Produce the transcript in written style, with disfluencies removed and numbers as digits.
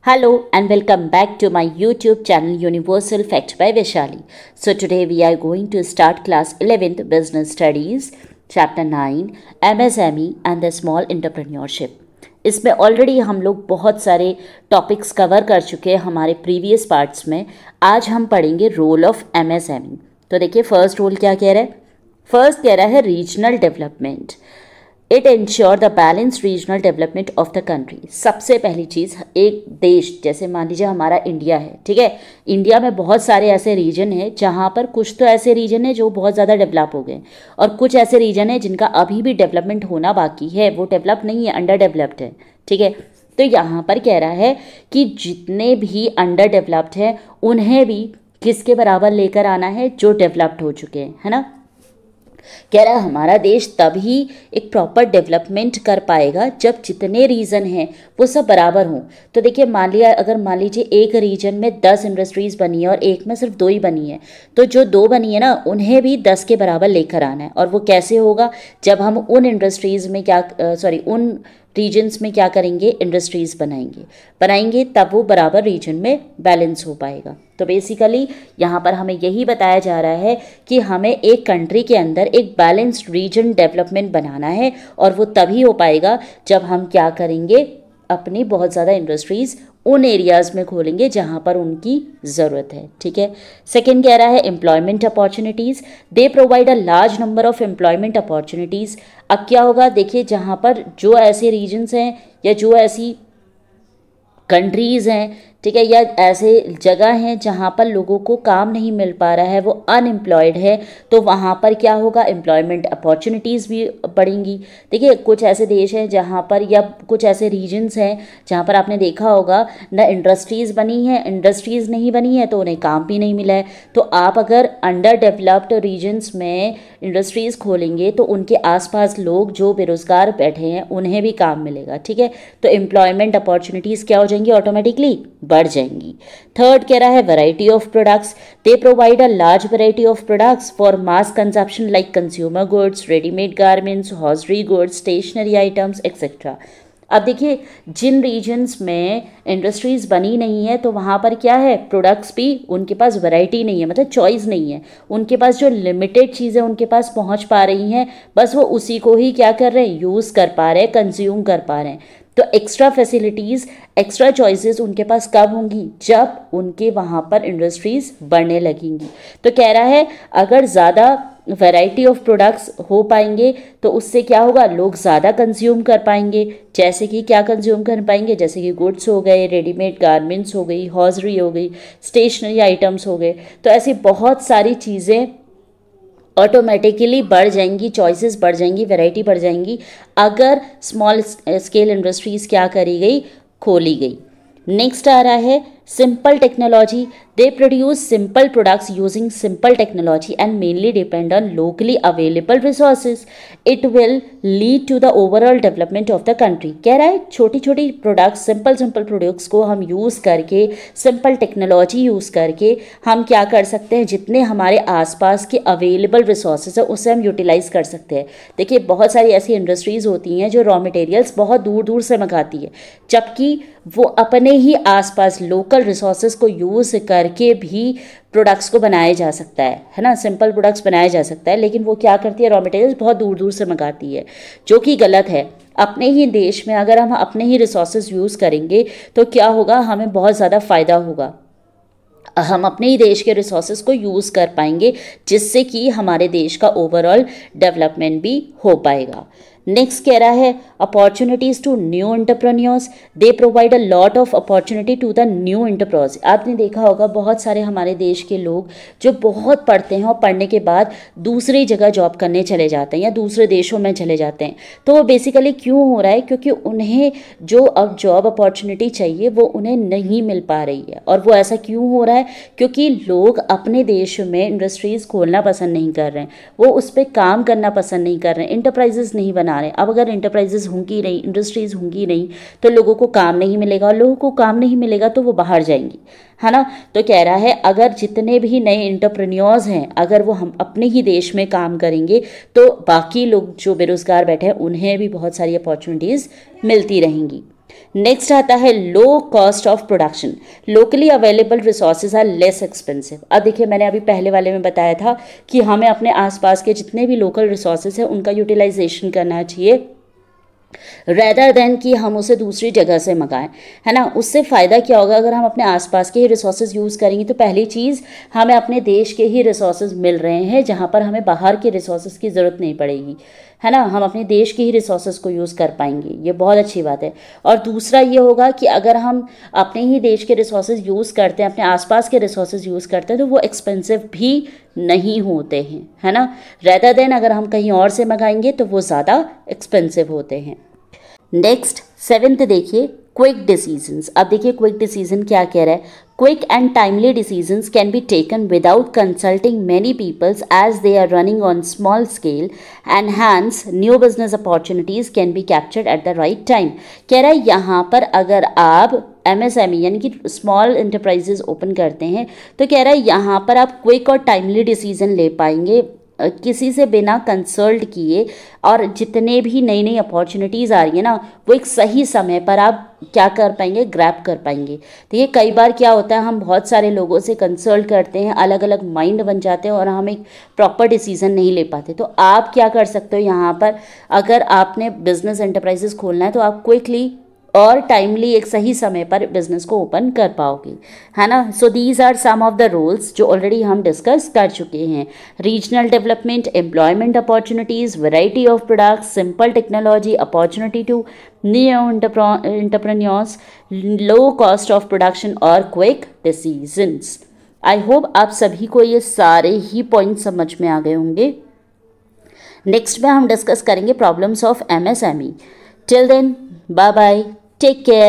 Hello and welcome back to my YouTube channel Universal Fact by Vaishali. So today we are going to start class 11th Business Studies Chapter 9 MSME and the Small Entrepreneurship. इसमें already हम लोग बहुत सारे topics cover कर चुके हैं हमारे previous parts में. आज हम पढ़ेंगे रोल ऑफ MSME. तो देखिए फर्स्ट रोल क्या कह रहा है. फर्स्ट कह रहा है regional development. It ensure the balance regional development of the country. सबसे पहली चीज़, एक देश जैसे मान लीजिए हमारा इंडिया है, ठीक है. इंडिया में बहुत सारे ऐसे रीजन हैं जहाँ पर कुछ तो ऐसे रीजन है जो बहुत ज़्यादा डेवलप हो गए और कुछ ऐसे रीजन है जिनका अभी भी डेवलपमेंट होना बाकी है, वो डेवलप नहीं है, अंडर डेवलप्ड है, ठीक है. तो यहाँ पर कह रहा है कि जितने भी अंडर डेवलप्ड हैं उन्हें भी किसके बराबर लेकर आना है, जो डेवलप्ड हो चुके हैं, है ना. कह रहा है हमारा देश तभी एक प्रॉपर डेवलपमेंट कर पाएगा जब जितने रीजन हैं वो सब बराबर हों. तो देखिए मान लीजिए एक रीजन में 10 इंडस्ट्रीज़ बनी है और एक में सिर्फ 2 ही बनी है, तो जो 2 बनी है ना उन्हें भी 10 के बराबर लेकर आना है. और वो कैसे होगा, जब हम उन इंडस्ट्रीज़ में उन रीजन्स में क्या करेंगे, इंडस्ट्रीज़ बनाएंगे तब वो बराबर रीजन में बैलेंस हो पाएगा. तो बेसिकली यहाँ पर हमें यही बताया जा रहा है कि हमें एक कंट्री के अंदर एक बैलेंस्ड रीजन डेवलपमेंट बनाना है और वो तभी हो पाएगा जब हम क्या करेंगे, अपनी बहुत ज़्यादा इंडस्ट्रीज़ उन एरियाज़ में खोलेंगे जहाँ पर उनकी ज़रूरत है, ठीक है. सेकेंड कह रहा है employment opportunities. They provide a large number of employment opportunities. अब क्या होगा, देखिए जहाँ पर जो ऐसे रीजन्स हैं या जो ऐसी कंट्रीज़ हैं, ठीक है, या ऐसे जगह हैं जहाँ पर लोगों को काम नहीं मिल पा रहा है, वो अनएम्प्लॉयड है, तो वहाँ पर क्या होगा, एम्प्लॉयमेंट अपॉर्चुनिटीज़ भी बढ़ेंगी. देखिए कुछ ऐसे देश हैं जहाँ पर, या कुछ ऐसे रीजन्स हैं जहाँ पर आपने देखा होगा ना इंडस्ट्रीज़ बनी है, इंडस्ट्रीज़ नहीं बनी है तो उन्हें काम भी नहीं मिला है. तो आप अगर अंडर डेवलप्ड रीजन्स में इंडस्ट्रीज़ खोलेंगे तो उनके आसपास लोग जो बेरोज़गार बैठे हैं उन्हें भी काम मिलेगा, ठीक है. तो एम्प्लॉयमेंट अपॉर्चुनिटीज़ क्या हो जाएंगी, ऑटोमेटिकली बढ़ जाएंगी. थर्ड कह रहा है variety of products. They provide a large variety of products for mass consumption like consumer goods, readymade garments, hosiery goods, stationery items etcetera. अब देखिए जिन रीजन्स में इंडस्ट्रीज़ बनी नहीं है तो वहाँ पर क्या है, प्रोडक्ट्स भी उनके पास वैरायटी नहीं है, मतलब चॉइस नहीं है. उनके पास जो लिमिटेड चीज़ें उनके पास पहुँच पा रही हैं, बस वो उसी को ही क्या कर रहे हैं, यूज़ कर पा रहे हैं, कंज्यूम कर पा रहे हैं. तो एक्स्ट्रा फैसिलिटीज़, एक्स्ट्रा चॉइसेस उनके पास कब होंगी, जब उनके वहाँ पर इंडस्ट्रीज़ बढ़ने लगेंगी. तो कह रहा है अगर ज़्यादा वैरायटी ऑफ प्रोडक्ट्स हो पाएंगे तो उससे क्या होगा, लोग ज़्यादा कंज्यूम कर पाएंगे. जैसे कि क्या कंज्यूम कर पाएंगे, जैसे कि गुड्स हो गए, रेडीमेड गारमेंट्स हो गई, हॉजरी हो गई, स्टेशनरी आइटम्स हो गए. तो ऐसी बहुत सारी चीज़ें ऑटोमेटिकली बढ़ जाएंगी, चॉइसेस बढ़ जाएंगी, वैरायटी बढ़ जाएंगी अगर स्मॉल स्केल इंडस्ट्रीज़ क्या करी गई, खोली गई. नेक्स्ट आ रहा है simple technology. They produce simple products using simple technology and mainly depend on locally available resources. It will lead to the overall development of the country. कह रहा है छोटी छोटी प्रोडक्ट्स, सिंपल प्रोडक्ट्स को हम यूज़ करके, सिंपल टेक्नोलॉजी यूज़ करके हम क्या कर सकते हैं, जितने हमारे आसपास के अवेलेबल रिसोर्सेज है उसे हम यूटिलाइज़ कर सकते हैं. देखिए बहुत सारी ऐसी इंडस्ट्रीज़ होती हैं जो रॉ मटेरियल्स बहुत दूर दूर से मंगाती है, जबकि वो अपने ही आसपास लोकल रिसोर्सेज को यूज़ करके भी प्रोडक्ट्स को बनाया जा सकता है ना, सिंपल प्रोडक्ट्स बनाया जा सकता है. लेकिन वो क्या करती है, रॉ मटेरियल्स बहुत दूर दूर से मंगाती है, जो कि गलत है. अपने ही देश में अगर हम अपने ही रिसोर्सेज यूज़ करेंगे तो क्या होगा, हमें बहुत ज़्यादा फ़ायदा होगा. हम अपने ही देश के रिसोर्सेज को यूज़ कर पाएंगे जिससे कि हमारे देश का ओवरऑल डेवलपमेंट भी हो पाएगा. नेक्स्ट कह रहा है opportunities to new entrepreneurs. They provide a lot of opportunity to the new enterprise. आपने देखा होगा बहुत सारे हमारे देश के लोग जो बहुत पढ़ते हैं और पढ़ने के बाद दूसरी जगह जॉब करने चले जाते हैं या दूसरे देशों में चले जाते हैं. तो वो बेसिकली क्यों हो रहा है, क्योंकि उन्हें जो अब जॉब अपॉर्चुनिटी चाहिए वो उन्हें नहीं मिल पा रही है. और वो ऐसा क्यों हो रहा है, क्योंकि लोग अपने देश में इंडस्ट्रीज़ खोलना पसंद नहीं कर रहे हैं, वो उस पर काम करना पसंद नहीं कर रहे हैं, इंटरप्राइजेस नहीं बना रहे हैं. अब अगर इंटरप्राइजेस होंगी नहीं, इंडस्ट्रीज़ होंगी नहीं तो लोगों को काम नहीं मिलेगा, और लोगों को काम नहीं मिलेगा तो वो बाहर जाएंगी, है ना. तो कह रहा है अगर जितने भी नए एंटरप्रेन्योर्स हैं अगर वो हम अपने ही देश में काम करेंगे तो बाकी लोग जो बेरोज़गार बैठे हैं उन्हें भी बहुत सारी अपॉर्चुनिटीज़ मिलती रहेंगी. नेक्स्ट आता है low cost of production, locally available resources are less expensive. अब देखिए मैंने अभी पहले वाले में बताया था कि हमें अपने आसपास के जितने भी लोकल रिसोर्सेज हैं उनका यूटिलाइजेशन करना चाहिए रेदर देन कि हम उसे दूसरी जगह से मंगाएं, है ना। उससे फ़ायदा क्या होगा, अगर हम अपने आसपास के ही रिसोर्सेज यूज़ करेंगे तो पहली चीज़ हमें अपने देश के ही रिसोर्सेज मिल रहे हैं जहाँ पर हमें बाहर के रिसोर्सेज की ज़रूरत नहीं पड़ेगी, है ना। हम अपने देश के ही रिसोर्सेज को यूज़ कर पाएंगे, ये बहुत अच्छी बात है। और दूसरा ये होगा कि अगर हम अपने ही देश के रिसोर्सेज यूज़ करते हैं, अपने आसपास के रिसोर्सेज यूज़ करते हैं तो वो एक्सपेंसिव भी नहीं होते हैं, है ना। रेदर देन अगर हम कहीं और से मंगाएंगे तो वो ज़्यादा एक्सपेंसिव होते हैं। नेक्स्ट 7th देखिए, क्विक डिसीजंस। अब देखिए क्विक डिसीजन क्या कह रहा है, quick and timely decisions can be taken without consulting many peoples as they are running on small scale and hence new business opportunities can be captured at the right time. कह रहा है यहाँ पर अगर आप MSME यानी कि small enterprises open करते हैं तो कह रहा है यहाँ पर आप क्विक और टाइमली डिसीजन ले पाएंगे किसी से बिना कंसल्ट किए, और जितने भी नई नई अपॉर्चुनिटीज़ आ रही है ना वो एक सही समय पर आप क्या कर पाएंगे, ग्रैब कर पाएंगे। तो ये कई बार क्या होता है, हम बहुत सारे लोगों से कंसल्ट करते हैं, अलग अलग माइंड बन जाते हैं और हम एक प्रॉपर डिसीजन नहीं ले पाते। तो आप क्या कर सकते हो यहाँ पर, अगर आपने बिजनेस एंटरप्राइजेस खोलना है तो आप क्विकली और टाइमली एक सही समय पर बिजनेस को ओपन कर पाओगे, है ना। So these are some of the roles जो ऑलरेडी हम डिस्कस कर चुके हैं। Regional development, employment opportunities, variety of products, simple technology, opportunity to new entrepreneurs, low cost of production और क्विक डिसीजंस। आई होप आप सभी को ये सारे ही पॉइंट समझ में आ गए होंगे। नेक्स्ट में हम डिस्कस करेंगे problems of MSME। Till then, bye bye, take care.